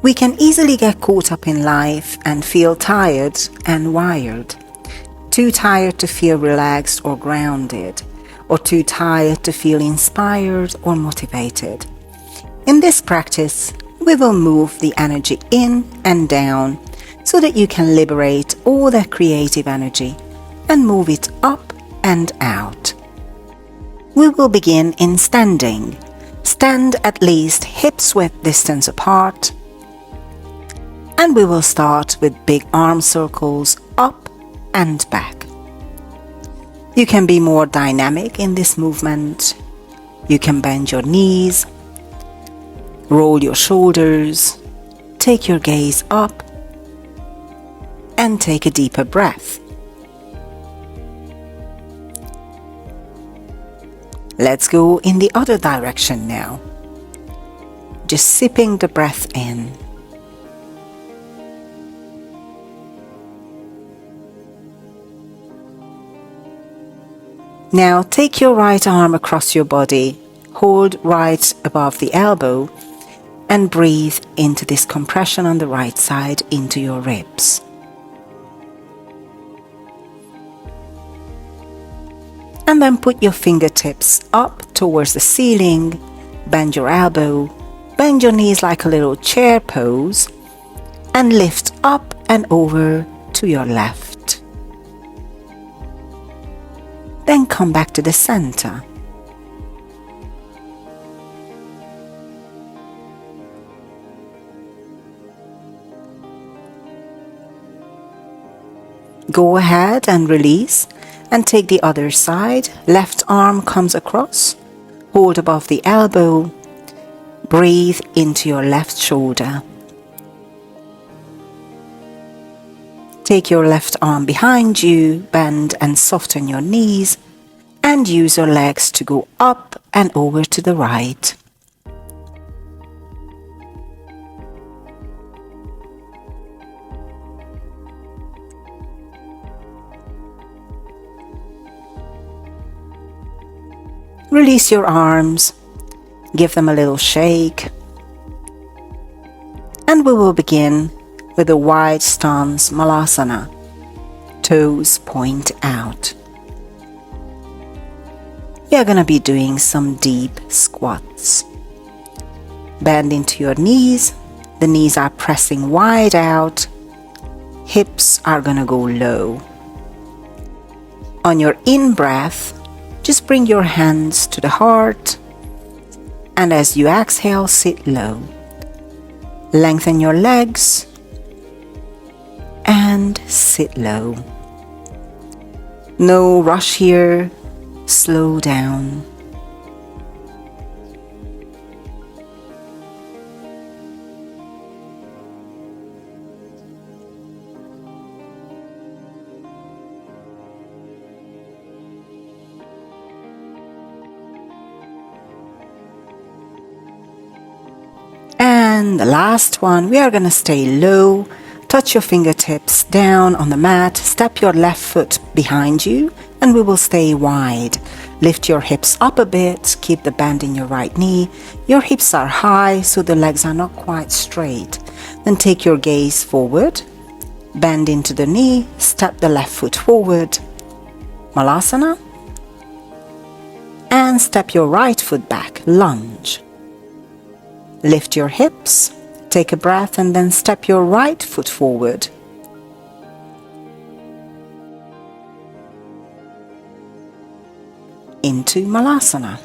We can easily get caught up in life and feel tired and wired. Too tired to feel relaxed or grounded, or too tired to feel inspired or motivated. In this practice, we will move the energy in and down so that you can liberate all that creative energy and move it up and out. We will begin in standing. Stand at least hips-width distance apart. And we will start with big arm circles up and back. You can be more dynamic in this movement. You can bend your knees, roll your shoulders, take your gaze up, and take a deeper breath. Let's go in the other direction now. Just sipping the breath in. Now take your right arm across your body, hold right above the elbow, and breathe into this compression on the right side into your ribs. And then put your fingertips up towards the ceiling, bend your elbow, bend your knees like a little chair pose, and lift up and over to your left. Then come back to the center. Go ahead and release and take the other side. Left arm comes across, hold above the elbow, breathe into your left shoulder. Take your left arm behind you, bend and soften your knees, and use your legs to go up and over to the right. Release your arms, give them a little shake, and we will begin with a wide stance Malasana. Toes point out. We are going to be doing some deep squats. Bend into your knees. The knees are pressing wide out. Hips are going to go low. On your in-breath, just bring your hands to the heart, and as you exhale, sit low. Lengthen your legs and sit low. No rush here, slow down. And the last one, we are going to stay low. Touch your fingertips down on the mat, step your left foot behind you, and we will stay wide. Lift your hips up a bit, keep the bend in your right knee. Your hips are high, so the legs are not quite straight. Then take your gaze forward, bend into the knee, step the left foot forward, Malasana, and step your right foot back, lunge. Lift your hips, take a breath, and then step your right foot forward. Into Malasana.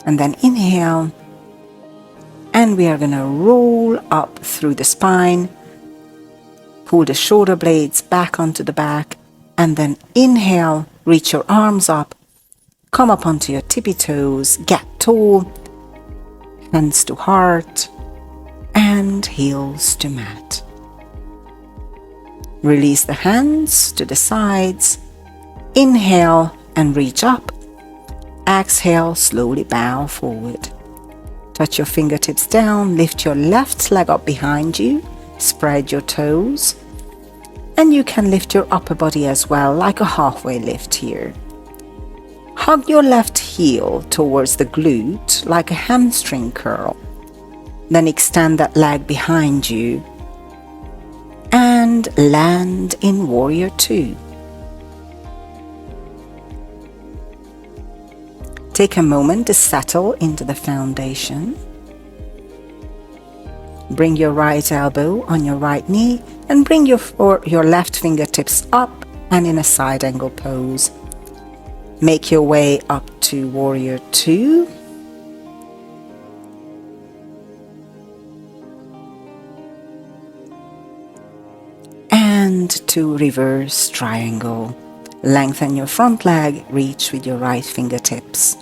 And then inhale. And we are going to roll up through the spine. Pull the shoulder blades back onto the back. And then inhale, reach your arms up. Come up onto your tippy toes. Get tall. Hands to heart. And heels to mat. Release the hands to the sides. Inhale and reach up. Exhale, slowly bow forward. Touch your fingertips down, lift your left leg up behind you, spread your toes, and you can lift your upper body as well, like a halfway lift here. Hug your left heel towards the glute like a hamstring curl. Then extend that leg behind you and land in Warrior Two. Take a moment to settle into the foundation. Bring your right elbow on your right knee and bring your left fingertips up and in a side angle pose. Make your way up to Warrior Two. And to reverse triangle. Lengthen your front leg, reach with your right fingertips.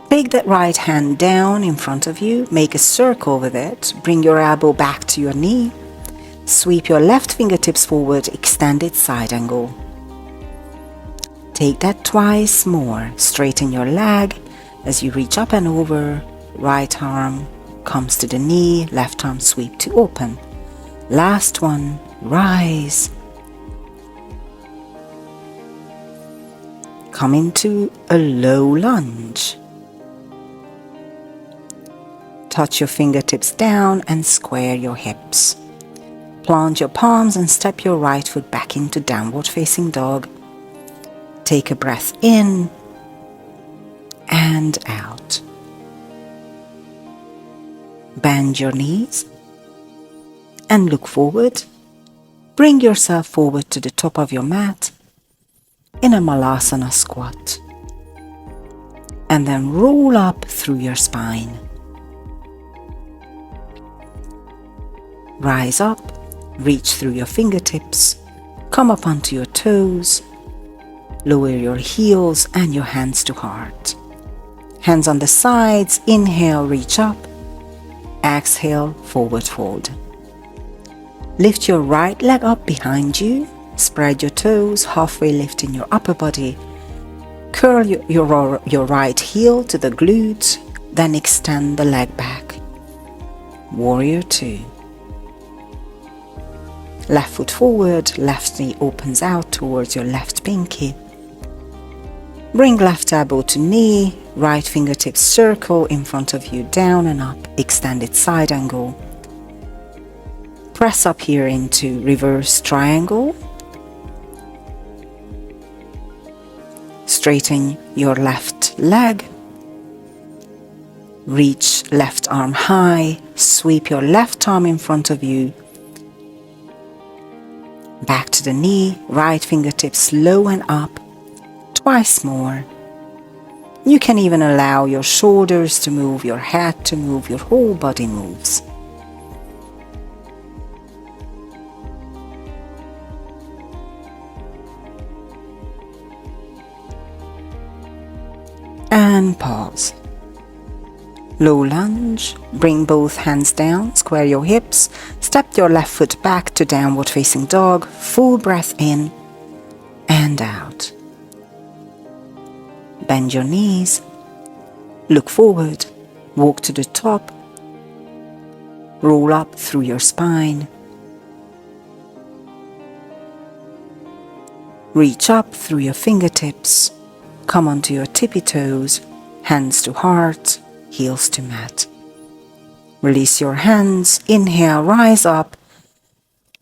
Take that right hand down in front of you, make a circle with it, bring your elbow back to your knee, sweep your left fingertips forward, extended side angle. Take that twice more, straighten your leg as you reach up and over, right arm comes to the knee, left arm sweep to open. Last one, rise. Come into a low lunge. Touch your fingertips down and square your hips. Plant your palms and step your right foot back into downward facing dog. Take a breath in and out. Bend your knees and look forward. Bring yourself forward to the top of your mat in a Malasana squat. And then roll up through your spine. Rise up, reach through your fingertips, come up onto your toes, lower your heels and your hands to heart. Hands on the sides, inhale, reach up, exhale, forward fold. Lift your right leg up behind you, spread your toes, halfway lifting your upper body. Curl your right heel to the glutes, then extend the leg back. Warrior Two. Left foot forward, left knee opens out towards your left pinky. Bring left elbow to knee, right fingertips circle in front of you, down and up, extended side angle. Press up here into reverse triangle. Straighten your left leg. Reach left arm high, sweep your left arm in front of you. Back to the knee, right fingertips low and up, twice more. You can even allow your shoulders to move, your head to move, your whole body moves. And pause. Low lunge, bring both hands down, square your hips, step your left foot back to downward facing dog, full breath in and out. Bend your knees, look forward, walk to the top, roll up through your spine, reach up through your fingertips, come onto your tippy toes, hands to heart, heels to mat. Release your hands, inhale, rise up,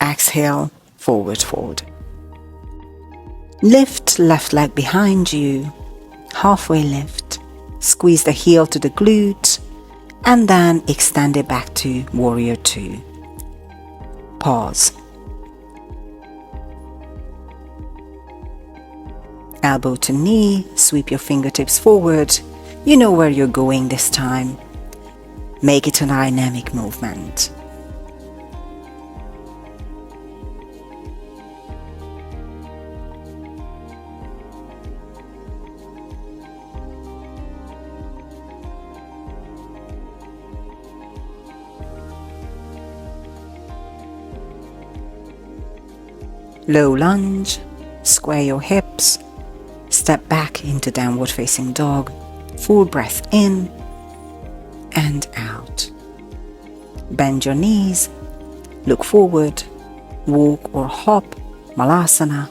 exhale, forward fold. Lift left leg behind you, halfway lift, squeeze the heel to the glute, and then extend it back to Warrior Two. Pause. Elbow to knee, sweep your fingertips forward. You know where you're going this time. Make it a dynamic movement. Low lunge, square your hips, step back into downward facing dog, full breath in and out. Bend your knees, look forward, walk or hop, Malasana.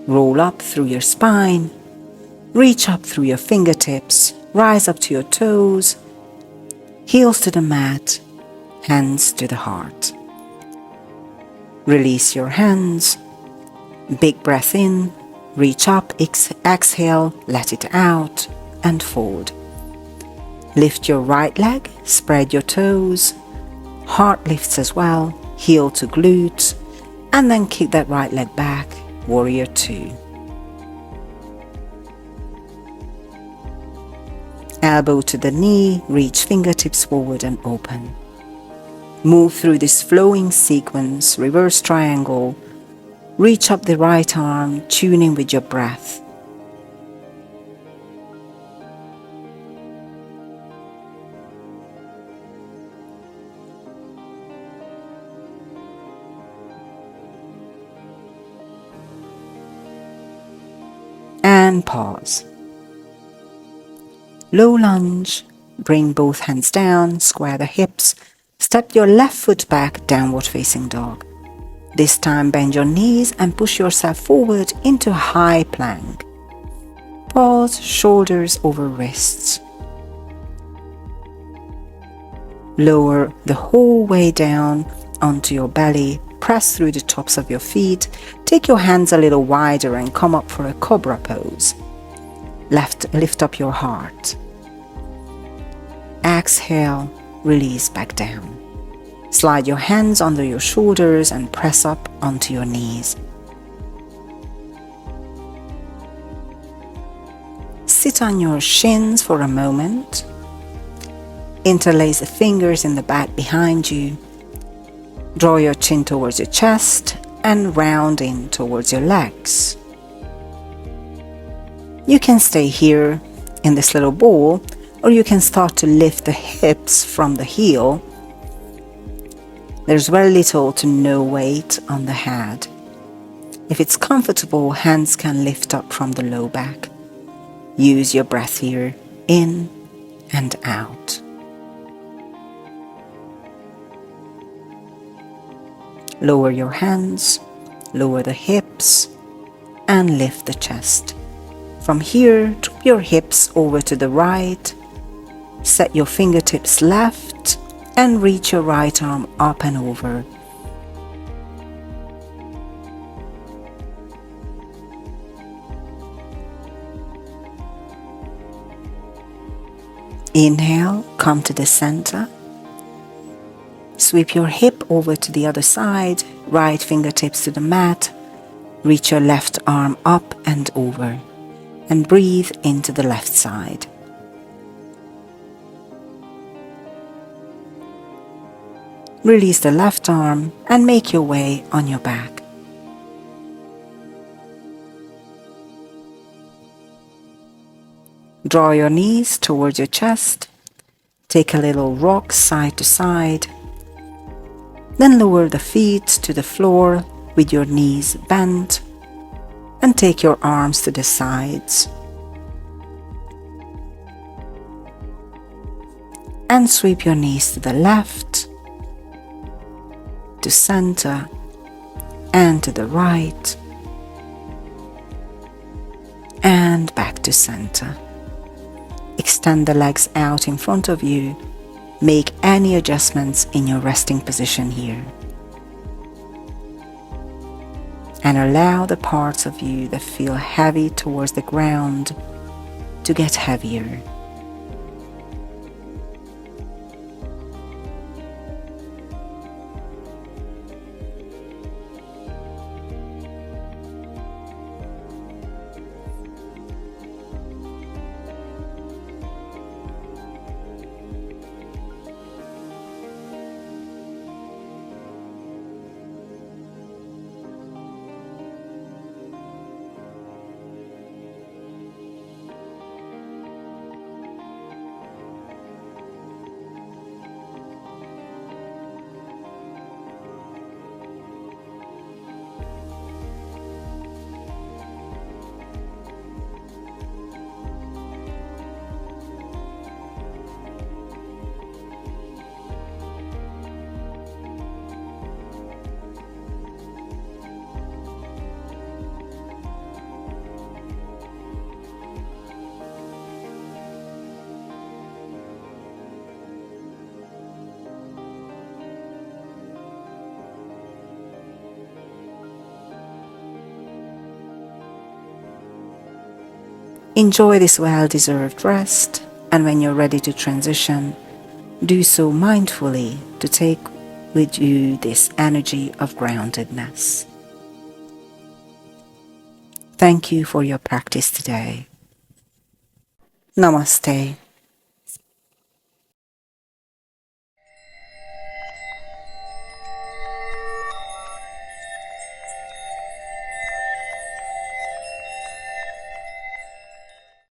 Roll up through your spine, reach up through your fingertips, rise up to your toes, heels to the mat, hands to the heart. Release your hands. Big breath in, reach up, exhale, let it out, and fold. Lift your right leg, spread your toes, heart lifts as well, heel to glute, and then kick that right leg back, warrior two. Elbow to the knee, reach fingertips forward and open. Move through this flowing sequence, reverse triangle, reach up the right arm, tuning with your breath. And pause. Low lunge, bring both hands down, square the hips, step your left foot back, downward facing dog. This time bend your knees and push yourself forward into high plank. Pause, shoulders over wrists. Lower the whole way down onto your belly, press through the tops of your feet, take your hands a little wider and come up for a cobra pose. Lift up your heart. Exhale, release back down. Slide your hands under your shoulders and press up onto your knees. Sit on your shins for a moment. Interlace the fingers in the back behind you. Draw your chin towards your chest and round in towards your legs. You can stay here in this little ball, or you can start to lift the hips from the heel. There's very little to no weight on the head. If it's comfortable, hands can lift up from the low back. Use your breath here, in and out. Lower your hands, lower the hips, and lift the chest. From here, drop your hips over to the right, set your fingertips left, and reach your right arm up and over. Inhale, come to the center. Sweep your hip over to the other side, right fingertips to the mat, reach your left arm up and over, and breathe into the left side. Release the left arm and make your way on your back. Draw your knees towards your chest. Take a little rock side to side. Then lower the feet to the floor with your knees bent and take your arms to the sides. And sweep your knees to the left, to center, and to the right, and back to center. Extend the legs out in front of you. Make any adjustments in your resting position here. And allow the parts of you that feel heavy towards the ground to get heavier. Enjoy this well-deserved rest, and when you're ready to transition, do so mindfully to take with you this energy of groundedness. Thank you for your practice today. Namaste.